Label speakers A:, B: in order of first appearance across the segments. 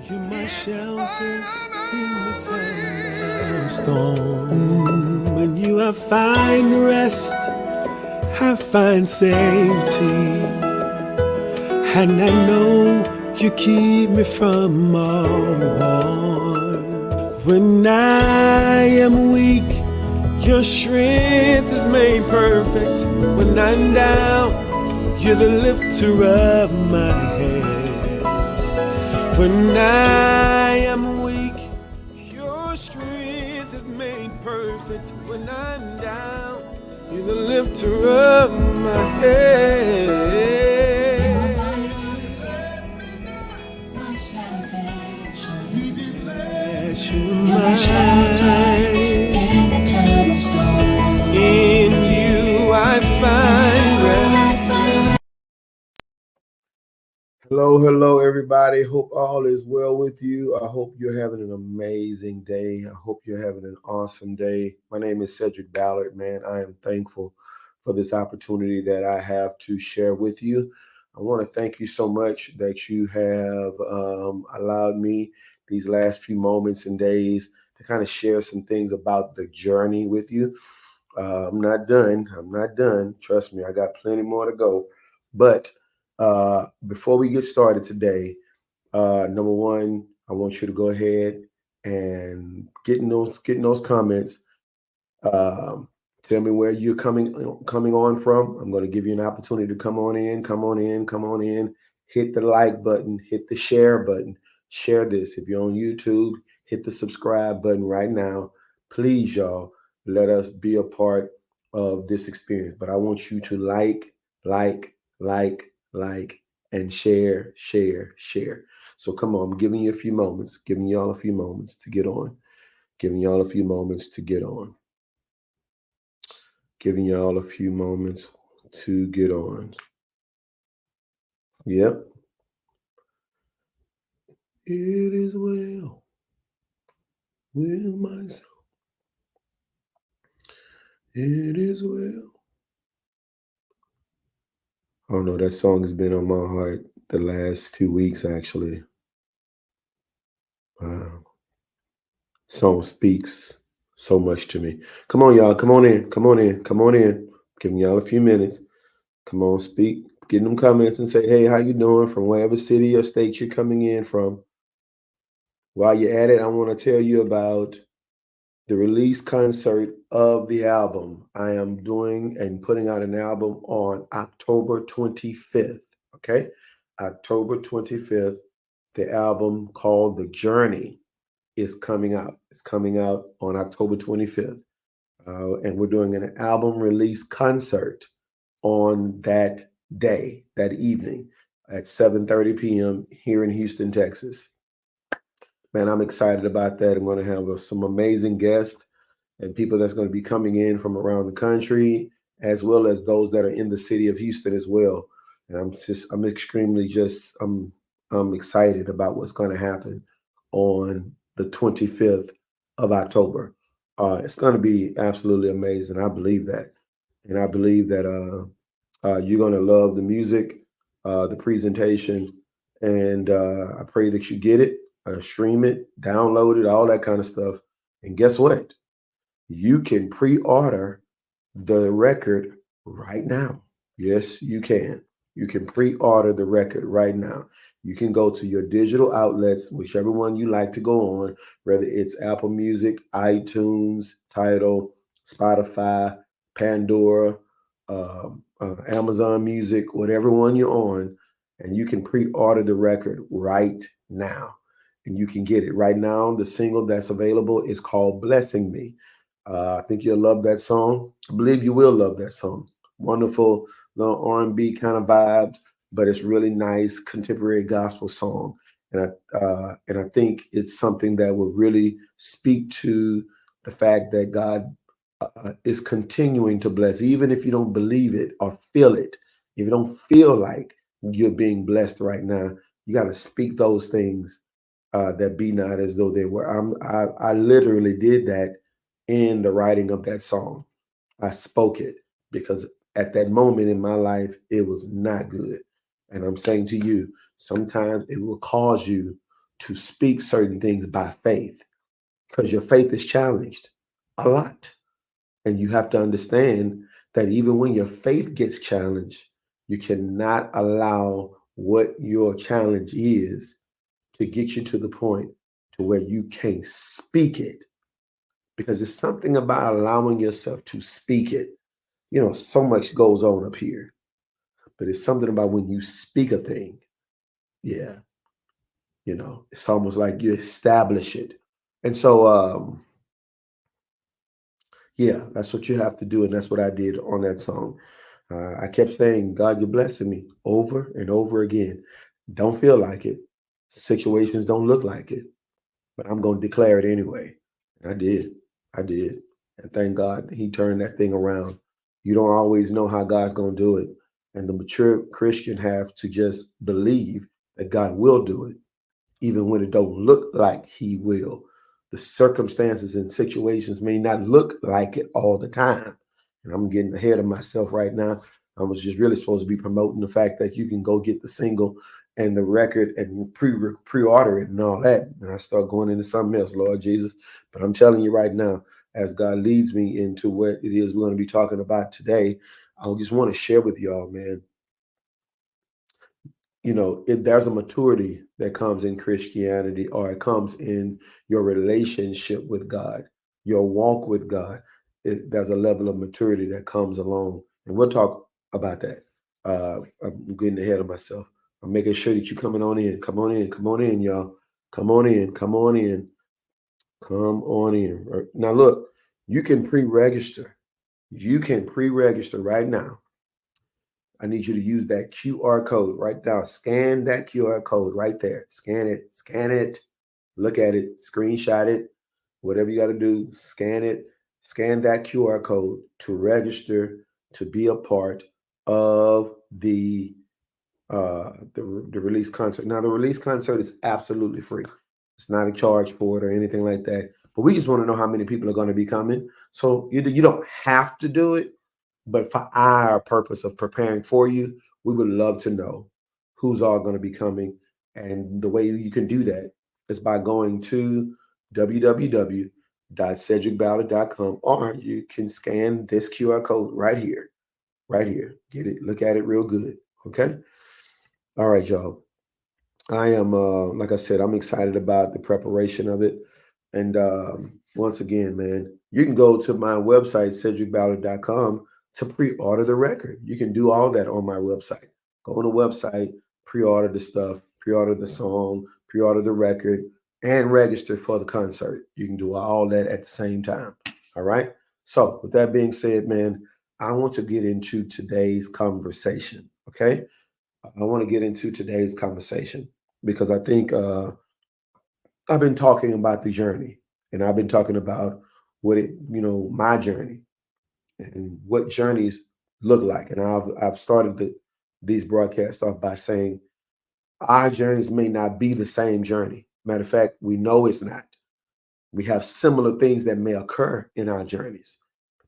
A: You're my shelter in the time of storm. When you I find rest, I find safety, and I know you keep me from all harm. When I am weak, your strength is made perfect. When I'm down, you're the lifter of my head. When I am weak, your strength is made perfect. When I'm down, you're the lifter of my head. My salvation. You're my shelter in the time of storm. In you I find rest.
B: Hello, everybody. Hope all is well with you. I hope you're having an amazing day. I hope you're having an awesome day. My name is Cedric Ballard, man. I am thankful for this opportunity that I have to share with you. I want to thank you so much that you have allowed me these last few moments and days to kind of share some things about the journey with you. I'm not done. I'm not done. Trust me, I got plenty more to go. But before we get started today, number one, I want you to go ahead and getting those comments. Um, Tell me where you're coming on from. I'm going to give you an opportunity to come on in, come on in, come on in. Hit the like button, hit the share button. Share this. If you're on YouTube, hit the subscribe button right now. Please, y'all, let us be a part of this experience. But I want you to like, and share. So come on, I'm giving you a few moments, giving y'all a few moments to get on, giving y'all a few moments to get on, giving y'all a few moments to get on. Yep. It is well with my soul. It is well. Oh no, that song has been on my heart the last few weeks, actually. Wow. Song speaks so much to me. Come on, y'all. Come on in. Come on in. Come on in. Giving y'all a few minutes. Come on, speak. Get them comments and say, hey, how you doing from whatever city or state you're coming in from. While you're at it, I want to tell you about the release concert of the album. I am doing and putting out an album on October 25th. Okay. October 25th, the album called The Journey is coming out. It's coming out on October 25th. And we're doing an album release concert on that day, that evening at 7:30 p.m. here in Houston, Texas. Man, I'm excited about that. I'm going to have some amazing guests and people that's going to be coming in from around the country, as well as those that are in the city of Houston as well. And I'm excited about what's going to happen on the 25th of October. It's going to be absolutely amazing. I believe that. And I believe that you're going to love the music, the presentation, and I pray that you get it, stream it, download it, all that kind of stuff. And guess what? You can pre-order the record right now. Yes, you can. You can pre-order the record right now. You can go to your digital outlets, whichever one you like to go on, whether it's Apple Music, iTunes, Tidal, Spotify, Pandora, Amazon Music, whatever one you're on, and you can pre-order the record right now. And you can get it right now. The single that's available is called Blessing Me. I think you'll love that song. I believe you will love that song. Wonderful little R&B kind of vibes, but it's really nice contemporary gospel song. And I think it's something that will really speak to the fact that God is continuing to bless, even if you don't believe it or feel it. If you don't feel like you're being blessed right now, you got to speak those things that be not as though they were. I literally did that in the writing of that song. I spoke it because at that moment in my life, it was not good. And I'm saying to you, sometimes it will cause you to speak certain things by faith because your faith is challenged a lot. And you have to understand that even when your faith gets challenged, you cannot allow what your challenge is to get you to the point to where you can't speak it. Because it's something about allowing yourself to speak it. You know, so much goes on up here, but it's something about when you speak a thing. Yeah. You know, it's almost like you establish it. And so, yeah, that's what you have to do. And that's what I did on that song. I kept saying, God, you're blessing me over and over again. Don't feel like it. Situations don't look like it, but I'm going to declare it anyway. And I did. I did. And thank God he turned that thing around. You don't always know how God's going to do it. And the mature Christian have to just believe that God will do it, even when it don't look like he will. The circumstances and situations may not look like it all the time. And I'm getting ahead of myself right now. I was just really supposed to be promoting the fact that you can go get the single and the record and pre-order it and all that. And I start going into something else, Lord Jesus. But I'm telling you right now, as God leads me into what it is we're going to be talking about today, I just want to share with y'all, man. You know, there's a maturity that comes in Christianity, or it comes in your relationship with God, your walk with God. There's a level of maturity that comes along, and we'll talk about that. I'm getting ahead of myself. I'm making sure that you're coming on in. Come on in. Come on in, y'all. Come on in. Come on in. Come on in. Now, look, you can pre-register. You can pre-register right now. I need you to use that QR code right now. Scan that QR code right there. Scan it, look at it, screenshot it, whatever you got to do, scan it, scan that QR code to register to be a part of the release concert. Now, the release concert is absolutely free. It's not a charge for it or anything like that. But we just want to know how many people are going to be coming. So you don't have to do it. But for our purpose of preparing for you, we would love to know who's all going to be coming. And the way you can do that is by going to www.cedricballard.com, or you can scan this QR code right here. Right here. Get it. Look at it real good. Okay? All right, y'all. I am, like I said, I'm excited about the preparation of it. And once again, man, you can go to my website, cedricballard.com, to pre-order the record. You can do all that on my website. Go on the website, pre-order the stuff, pre-order the song, pre-order the record, and register for the concert. You can do all that at the same time. All right? So with that being said, man, I want to get into today's conversation. Okay? I want to get into today's conversation because I think I've been talking about the journey, and I've been talking about my journey and what journeys look like. And I've started these broadcasts off by saying our journeys may not be the same journey. Matter of fact, we know it's not. We have similar things that may occur in our journeys,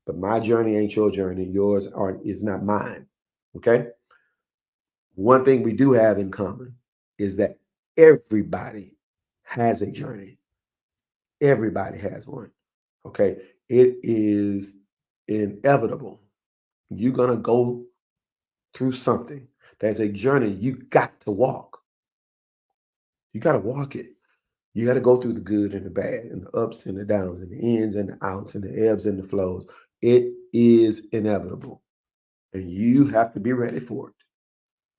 B: but my journey ain't your journey. Yours is not mine. Okay. One thing we do have in common is that everybody has a journey. Everybody has one. Okay. It is inevitable. You're going to go through something. There's a journey you got to walk. You got to walk it. You got to go through the good and the bad and the ups and the downs and the ins and the outs and the ebbs and the flows. It is inevitable. And you have to be ready for it.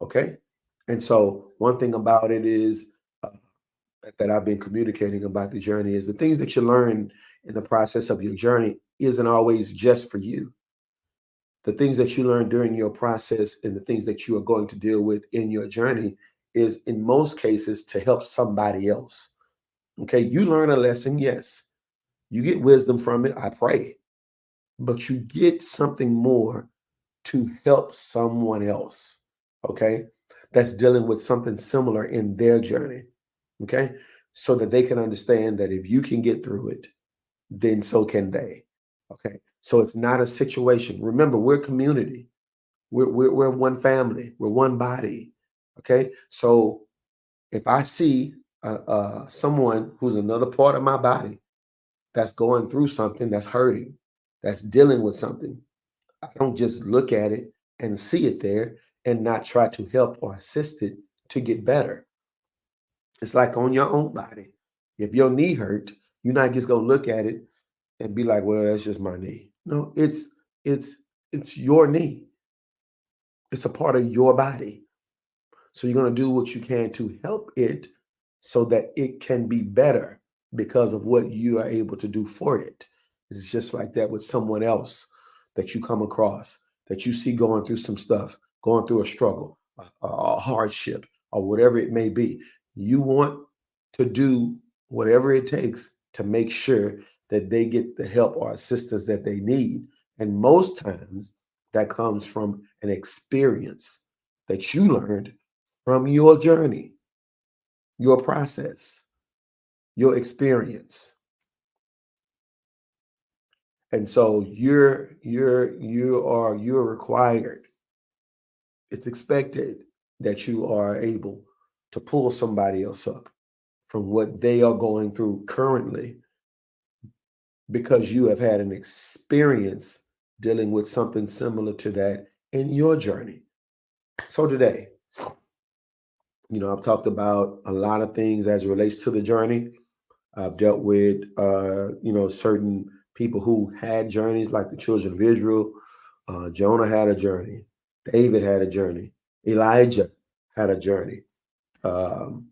B: Okay. And so one thing about it is that I've been communicating about the journey is the things that you learn in the process of your journey isn't always just for you. The things that you learn during your process and the things that you are going to deal with in your journey is in most cases to help somebody else. Okay. You learn a lesson. Yes. You get wisdom from it. I pray, but you get something more to help someone else. Okay. That's dealing with something similar in their journey. Okay. So that they can understand that if you can get through it, then so can they. Okay. So it's not a situation. Remember, we're community. We're one family. We're one body. Okay. So if I see someone who's another part of my body that's going through something, that's hurting, that's dealing with something, I don't just look at it and see it there and not try to help or assist it to get better. It's like on your own body. If your knee hurt, you're not just gonna look at it and be like, "Well, that's just my knee." No, it's it's your knee. It's a part of your body. So you're gonna do what you can to help it so that it can be better because of what you are able to do for it. It's just like that with someone else that you come across that you see going through some stuff, going through a struggle, a hardship, or whatever it may be. You want to do whatever it takes to make sure that they get the help or assistance that they need. And most times that comes from an experience that you learned from your journey, your process, your experience. And so you're required, it's expected that you are able to pull somebody else up from what they are going through currently because you have had an experience dealing with something similar to that in your journey. So today, I've talked about a lot of things as it relates to the journey. I've dealt with, certain people who had journeys like the children of Israel. Jonah had a journey. David had a journey. Elijah had a journey. And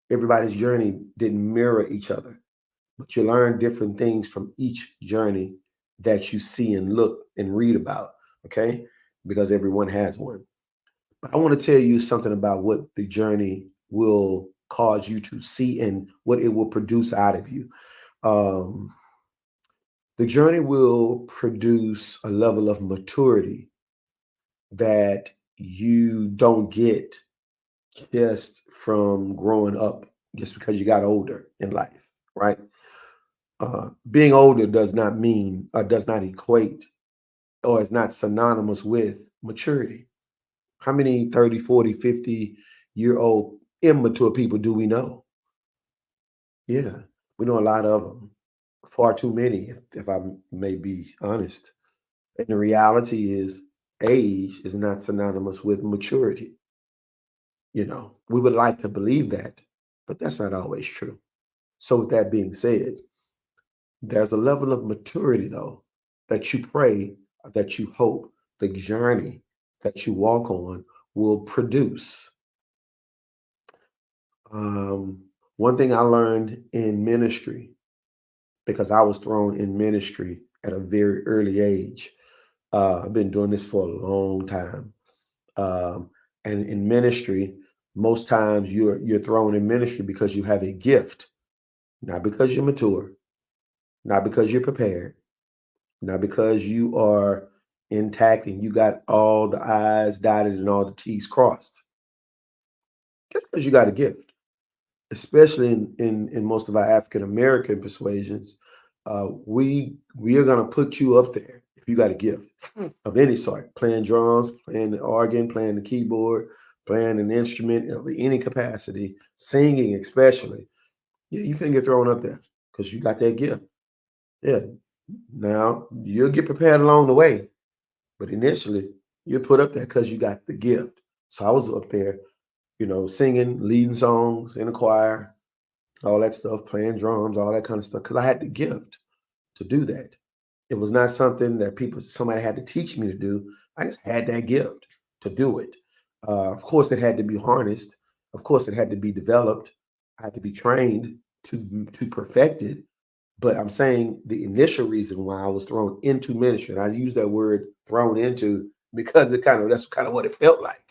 B: everybody's journey didn't mirror each other, but you learn different things from each journey that you see and look and read about, okay? Because everyone has one. But I want to tell you something about what the journey will cause you to see and what it will produce out of you. The journey will produce a level of maturity that you don't get just from growing up, just because you got older in life, right? Being older does not mean, does not equate, or is not synonymous with maturity. How many 30, 40, 50-year-old immature people do we know? Yeah, we know a lot of them. Far too many, if I may be honest. And the reality is, age is not synonymous with maturity. We would like to believe that, but that's not always true. So, with that being said, there's a level of maturity, though, that you pray, that you hope the journey that you walk on will produce. One thing I learned in ministry, because I was thrown in ministry at a very early age. I've been doing this for a long time. And in ministry, most times you're thrown in ministry because you have a gift, not because you're mature, not because you're prepared, not because you are intact and you got all the I's dotted and all the T's crossed. Just because you got a gift, especially in most of our African American persuasions, we are gonna put you up there if you got a gift of any sort, playing drums, playing the organ, playing the keyboard, playing an instrument of any capacity, singing especially. Yeah, you finna get thrown up there because you got that gift. Yeah. Now you'll get prepared along the way, but initially you're put up there because you got the gift. So I was up there, singing, leading songs in a choir, all that stuff, playing drums, all that kind of stuff, because I had the gift to do that. It was not something that somebody had to teach me to do. I just had that gift to do it. Of course, it had to be harnessed. Of course, it had to be developed. I had to be trained to perfect it. But I'm saying the initial reason why I was thrown into ministry, and I use that word "thrown into" because that's kind of what it felt like.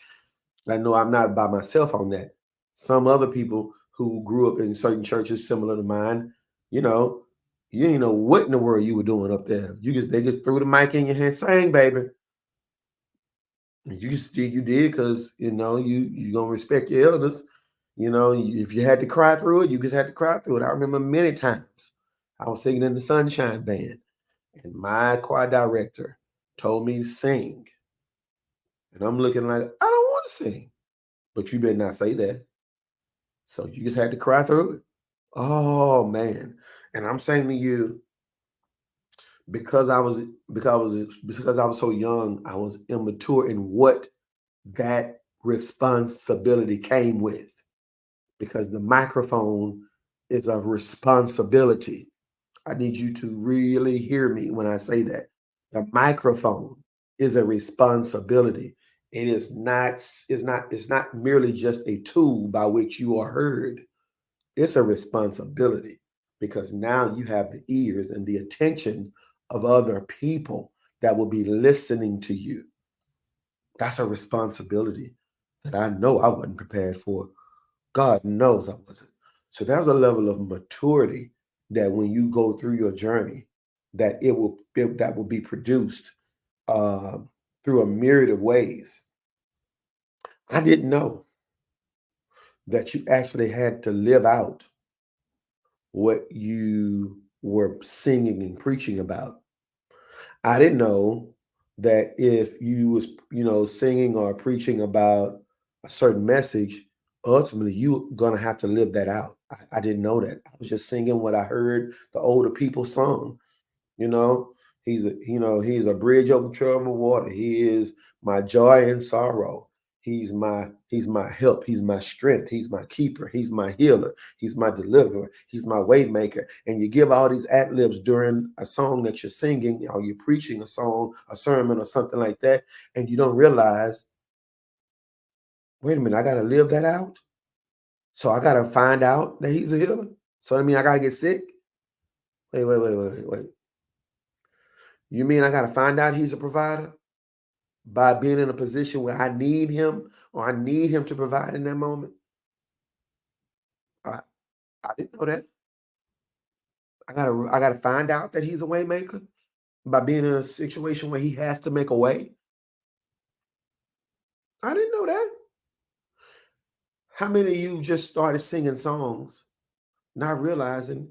B: I know I'm not by myself on that. Some other people who grew up in certain churches similar to mine, you didn't know what in the world you were doing up there. They just threw the mic in your hand, sang, baby. And you did because you gonna respect your elders. If you had to cry through it, you just had to cry through it. I remember many times I was singing in the Sunshine Band, and my choir director told me to sing. And I'm looking like, I don't want to sing. But you better not say that. So you just had to cry through it. Oh man. And I'm saying to you, because I was so young, I was immature in what that responsibility came with. Because the microphone is a responsibility. I need you to really hear me when I say that. The microphone is a responsibility. It is not, it's not merely just a tool by which you are heard. It's a responsibility because now you have the ears and the attention of other people that will be listening to you. That's a responsibility that I know I wasn't prepared for. God knows I wasn't. So there's a level of maturity that when you go through your journey, that will be produced uh, through a myriad of ways. I didn't know that you actually had to live out what you were singing and preaching about. I didn't know that if you was, singing or preaching about a certain message, ultimately you're gonna have to live that out. I didn't know that. I was just singing what I heard the older people sung. You know, he's a bridge over troubled water. He is my joy and sorrow. He's my help. He's my strength. He's my keeper. He's my healer. He's my deliverer. He's my way maker. And you give all these ad libs during a song that you're singing, or you're preaching a song, a sermon, or something like that, and you don't realize, wait a minute, I got to live that out. So I got to find out that he's a healer. So I mean, I got to get sick. Wait. You mean I got to find out he's a provider by being in a position where I need him or I need him to provide in that moment? I, I didn't know that. I gotta find out that he's a way maker by being in a situation where he has to make a way. I didn't know that. How many of you just started singing songs, not realizing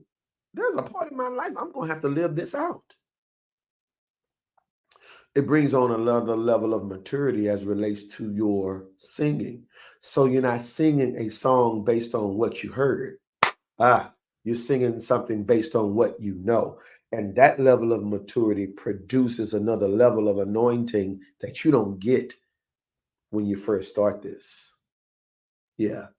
B: there's a part of my life I'm gonna have to live this out? It brings on another level of maturity as it relates to your singing. So you're not singing a song based on what you heard. You're singing something based on what you know. And that level of maturity produces another level of anointing that you don't get when you first start this. Yeah.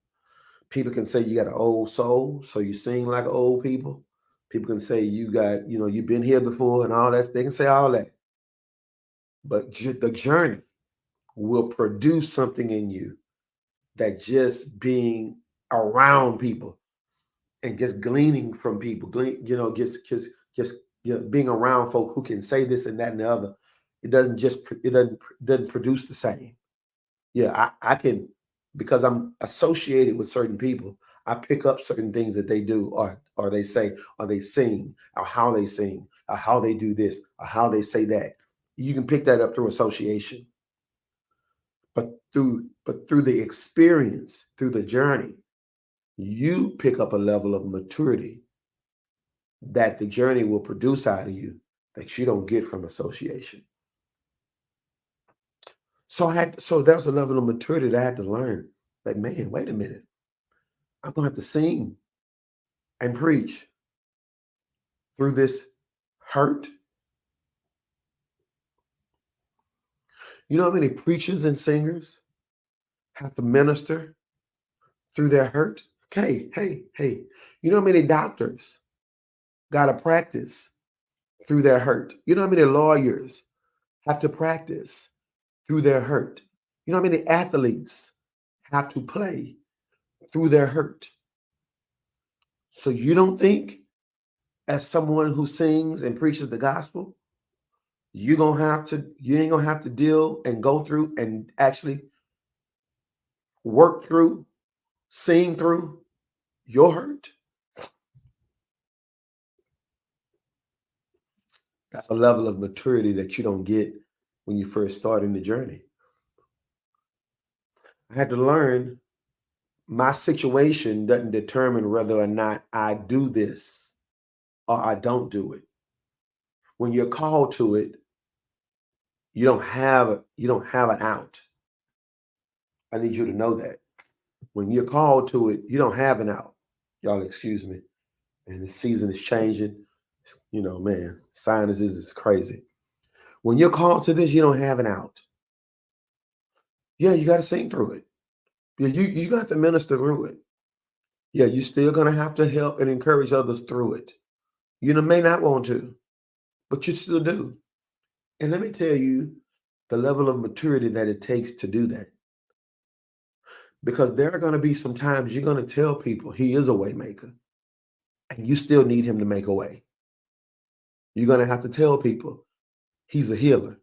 B: People can say you got an old soul, so you sing like old people. People can say you got, you've been here before and all that. They can say all that. But the journey will produce something in you that just being around people and just gleaning from people, just being around folk who can say this and that and the other. It doesn't produce the same. Yeah, I can, because I'm associated with certain people. I pick up certain things that they do, or they say, or they sing, or how they sing, or how they do this, or how they say that. You can pick that up through association, but through the experience, through the journey, you pick up a level of maturity that the journey will produce out of you that you don't get from association. So there's a level of maturity that I had to learn. Like, man, wait a minute. I'm gonna have to sing and preach through this hurt. You know how many preachers and singers have to minister through their hurt? Hey. You know how many doctors got to practice through their hurt? You know how many lawyers have to practice through their hurt? You know how many athletes have to play through their hurt? So you don't think, as someone who sings and preaches the gospel, you ain't gonna have to deal and go through and actually work through, sing through your hurt? That's a level of maturity that you don't get when you first start in the journey. I had to learn my situation doesn't determine whether or not I do this or I don't do it. When you're called to it, you don't have an out. I need you to know that. When you're called to it, you don't have an out. Y'all excuse me. And the season is changing. You know, man, sinuses is crazy. When you're called to this, you don't have an out. Yeah, you got to sing through it. Yeah, you got to minister through it. Yeah, you're still going to have to help and encourage others through it. You may not want to, but you still do. And let me tell you the level of maturity that it takes to do that. Because there are going to be some times you're going to tell people he is a way maker and you still need him to make a way. You're going to have to tell people he's a healer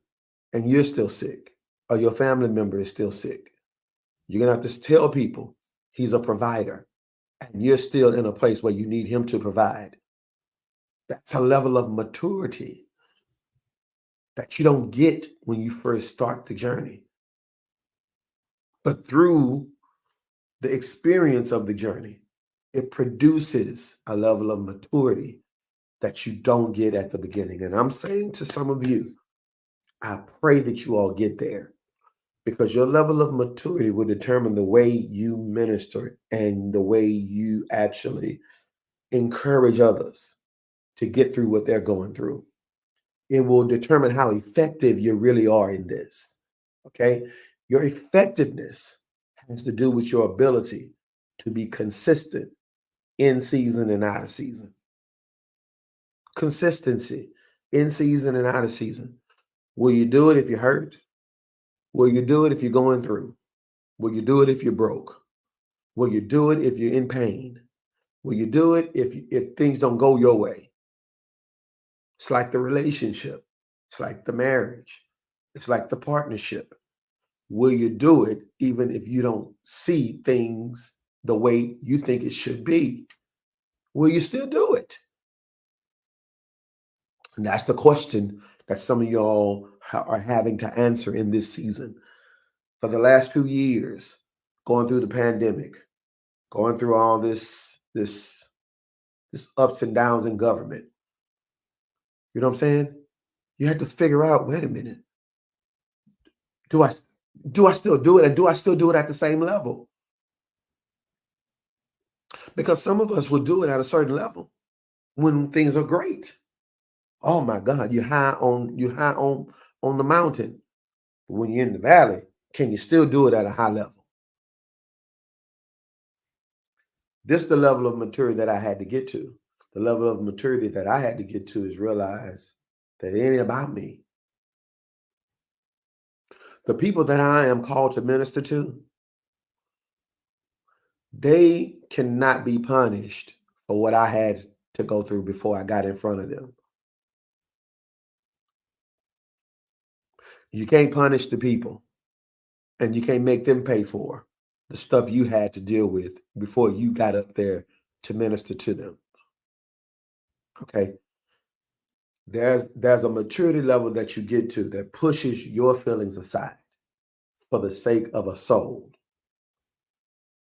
B: and you're still sick, or your family member is still sick. You're going to have to tell people he's a provider and you're still in a place where you need him to provide. That's a level of maturity that you don't get when you first start the journey. But through the experience of the journey, it produces a level of maturity that you don't get at the beginning. And I'm saying to some of you, I pray that you all get there, because your level of maturity will determine the way you minister and the way you actually encourage others to get through what they're going through. It will determine how effective you really are in this. Okay? Your effectiveness has to do with your ability to be consistent in season and out of season. Consistency in season and out of season. Will you do it if you're hurt? Will you do it if you're going through? Will you do it if you're broke? Will you do it if you're in pain? Will you do it if things don't go your way? It's like the relationship. It's like the marriage. It's like the partnership. Will you do it even if you don't see things the way you think it should be? Will you still do it? And that's the question that some of y'all are having to answer in this season. For the last few years, going through the pandemic, going through all this ups and downs in government. You know what I'm saying? You had to figure out, wait a minute, do I still do it? And do I still do it at the same level? Because some of us will do it at a certain level when things are great. Oh my God, you're high on the mountain. But when you're in the valley, can you still do it at a high level? This is the level of maturity that I had to get to. The level of maturity that I had to get to is realize that it ain't about me. The people that I am called to minister to, they cannot be punished for what I had to go through before I got in front of them. You can't punish the people, and you can't make them pay for the stuff you had to deal with before you got up there to minister to them. Okay? There's a maturity level that you get to that pushes your feelings aside for the sake of a soul.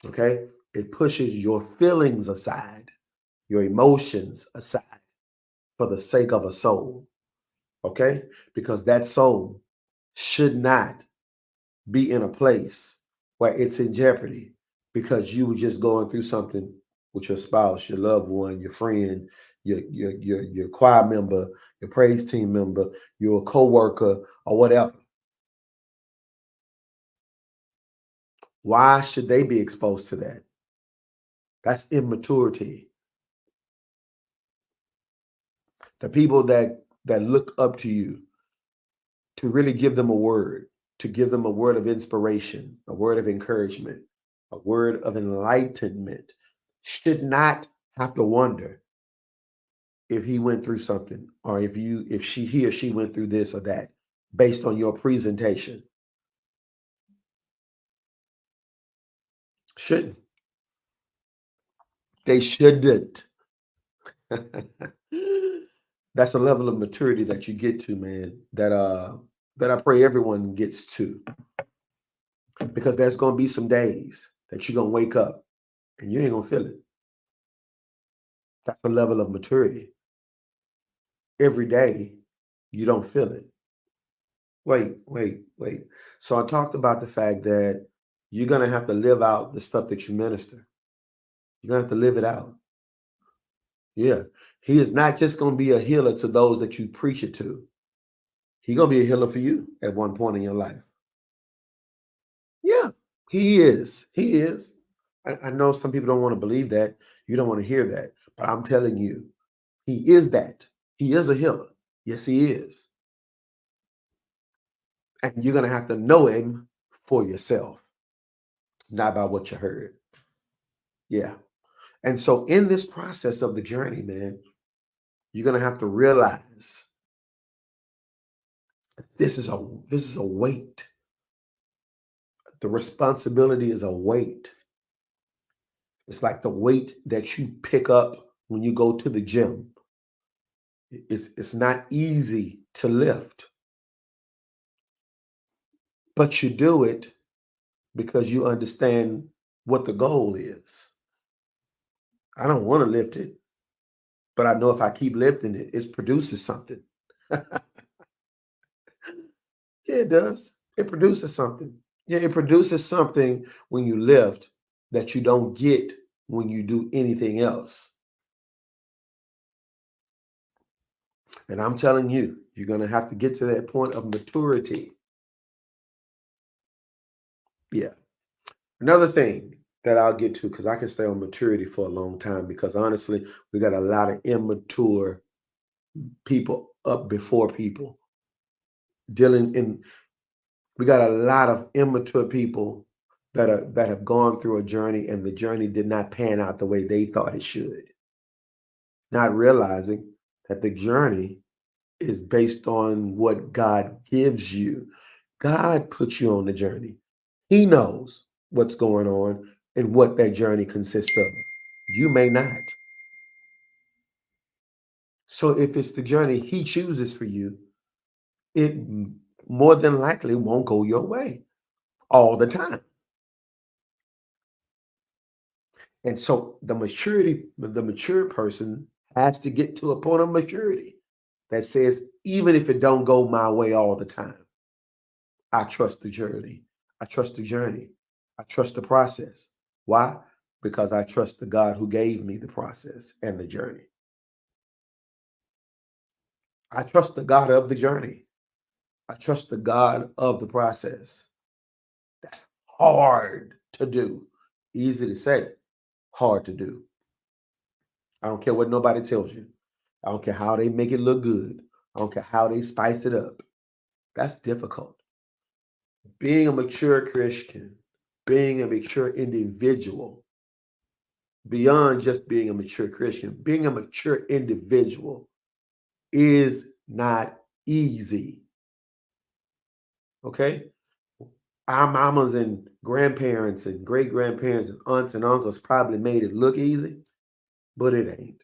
B: Okay? It pushes your feelings aside, your emotions aside for the sake of a soul. Okay? Because that soul should not be in a place where it's in jeopardy because you were just going through something with your spouse, your loved one, your friend, your choir member, your praise team member, your coworker, or whatever. Why should they be exposed to that? That's immaturity. The people that look up to you, to really give them a word, to give them a word of inspiration, a word of encouragement, a word of enlightenment, should not have to wonder if he went through something, or if he or she went through this or that based on your presentation. Shouldn't. They shouldn't. That's a level of maturity that you get to, man, that I pray everyone gets to. Because there's going to be some days that you're going to wake up and you ain't going to feel it. That's a level of maturity. Every day, you don't feel it. Wait. So I talked about the fact that you're going to have to live out the stuff that you minister. You're going to have to live it out. Yeah. He is not just going to be a healer to those that you preach it to. He's going to be a healer for you at one point in your life. Yeah, he is. He is. I know some people don't want to believe that. You don't want to hear that. But I'm telling you, he is that. He is a healer. Yes, he is. And you're going to have to know him for yourself, not by what you heard. Yeah. And so in this process of the journey, man, you're going to have to realize this is a weight. The responsibility is a weight. It's like the weight that you pick up when you go to the gym. It's not easy to lift, but you do it because you understand what the goal is. I don't want to lift it, but I know if I keep lifting it, it produces something. Yeah, it does. It produces something. Yeah, it produces something when you lift that you don't get when you do anything else. And I'm telling you, you're going to have to get to that point of maturity. Yeah. Another thing that I'll get to, because I can stay on maturity for a long time, because honestly, we got a lot of immature people up before people we got a lot of immature people that have gone through a journey, and the journey did not pan out the way they thought it should. Not realizing that the journey is based on what God gives you. God puts you on the journey. He knows what's going on and what that journey consists of. You may not. So if it's the journey he chooses for you, it more than likely won't go your way all the time. And so the mature person has to get to a point of maturity that says, even if it don't go my way all the time, I trust the journey. I trust the journey. I trust the process. Why? Because I trust the God who gave me the process and the journey. I trust the God of the journey. I trust the God of the process. That's hard to do. Easy to say, hard to do. I don't care what nobody tells you. I don't care how they make it look good. I don't care how they spice it up. That's difficult. Being a mature Christian, being a mature individual, beyond just being a mature Christian, being a mature individual is not easy. Okay? Our mamas and grandparents and great grandparents and aunts and uncles probably made it look easy, but it ain't.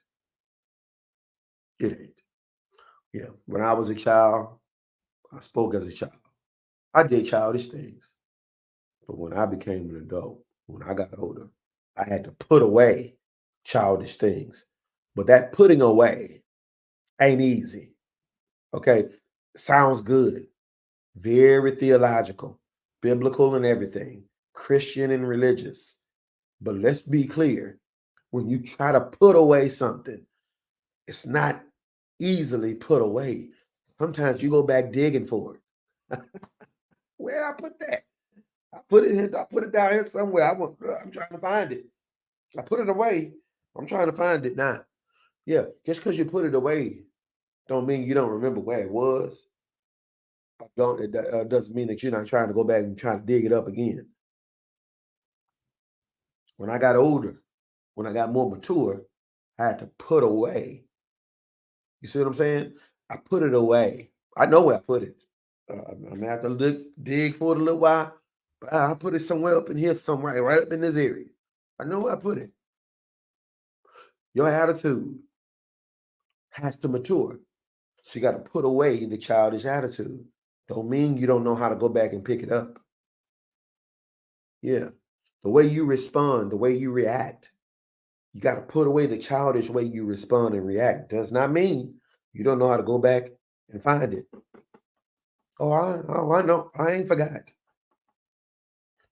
B: It ain't. Yeah. When I was a child, I spoke as a child. I did childish things. But when I became an adult, when I got older, I had to put away childish things. But that putting away ain't easy. Okay. Sounds good. Very theological, biblical and everything, Christian and religious. But let's be clear, when you try to put away something, it's not easily put away. Sometimes you go back digging for it. Where did I put that? I put it in, I put it down here somewhere. I'm trying to find it. I put it away. I'm trying to find it now. Yeah, just because you put it away don't mean you don't remember where it was. It doesn't mean that you're not trying to go back and try to dig it up again. When I got older, when I got more mature, I had to put away. You see what I'm saying? I put it away. I know where I put it. I'm gonna have to dig for it a little while, but I put it somewhere up in here, somewhere right up in this area. I know where I put it. Your attitude has to mature. So you got to put away the childish attitude. Don't mean you don't know how to go back and pick it up. Yeah. The way you respond, the way you react, you got to put away the childish way you respond and react. Does not mean you don't know how to go back and find it. Oh, I know. I ain't forgot.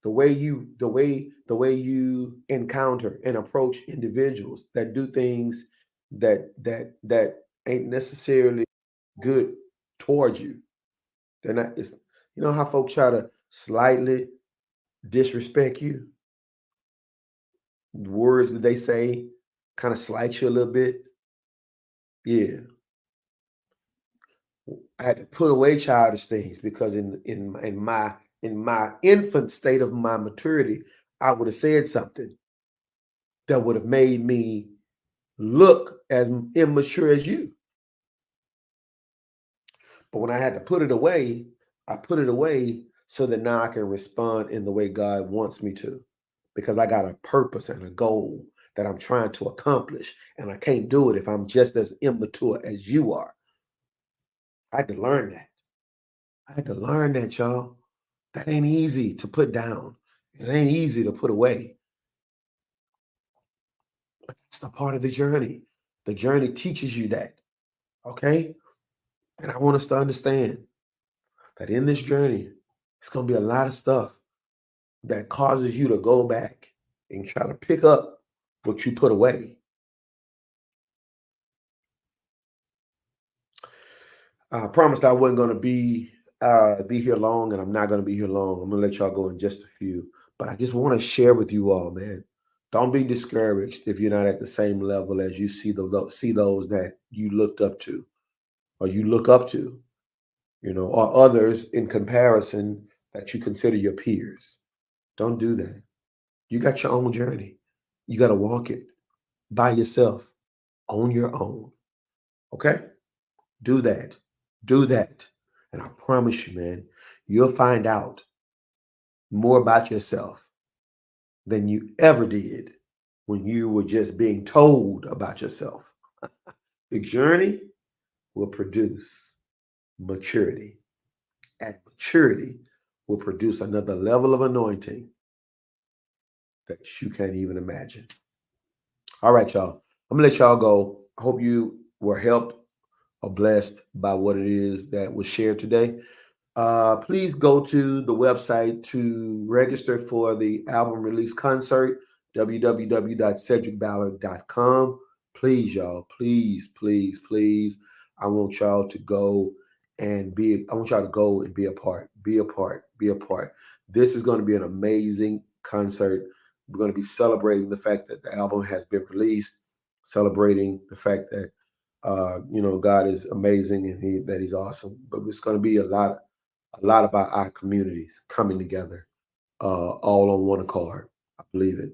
B: the way you encounter and approach individuals that do things that ain't necessarily good towards you. They're not. It's, you know how folks try to slightly disrespect you. Words that they say kind of slight you a little bit. Yeah, I had to put away childish things because in my infant state of my maturity, I would have said something that would have made me look as immature as you. But when I had to put it away, I put it away so that now I can respond in the way God wants me to, because I got a purpose and a goal that I'm trying to accomplish, and I can't do it if I'm just as immature as you are. I had to learn that. I had to learn that, y'all. That ain't easy to put down. It ain't easy to put away. But that's the part of the journey. The journey teaches you that. Okay? And I want us to understand that in this journey, it's going to be a lot of stuff that causes you to go back and try to pick up what you put away. I promised I wasn't going to be here long, and I'm not going to be here long. I'm going to let y'all go in just a few. But I just want to share with you all, man. Don't be discouraged if you're not at the same level as you see those that you looked up to, or you look up to, or others in comparison that you consider your peers. Don't do that. You got your own journey. You got to walk it by yourself, on your own. Okay? Do that. Do that. And I promise you, man, you'll find out more about yourself than you ever did when you were just being told about yourself. The journey will produce maturity, and maturity will produce another level of anointing that you can't even imagine. All right, y'all. I'm gonna let y'all go. I hope you were helped or blessed by what it is that was shared today. Please go to the website to register for the album release concert, www.cedricballard.com. Please, y'all, please, please, please. I want y'all to go and be a part. Be a part. Be a part. This is going to be an amazing concert. We're going to be celebrating the fact that the album has been released, celebrating the fact that God is amazing and that He's awesome. But it's going to be a lot about our communities coming together, all on one accord. I believe it.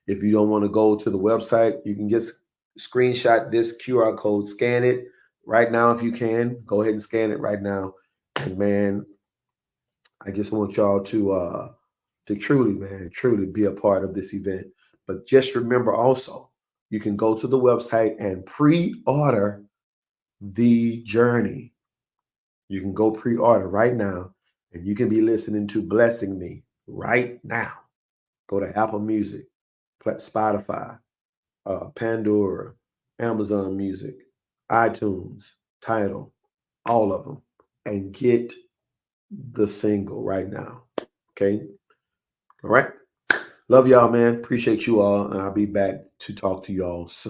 B: If you don't want to go to the website, you can just screenshot this QR code, scan it right now if you can. Go ahead and scan it right now. And man, I just want y'all to truly be a part of this event. But just remember also, you can go to the website and pre-order the journey. You can go pre-order right now, and you can be listening to Blessing Me right now. Go to Apple Music, Spotify, Pandora, Amazon Music, iTunes, Tidal, all of them, and get the single right now. Okay? All right? Love y'all, man. Appreciate you all, and I'll be back to talk to y'all soon.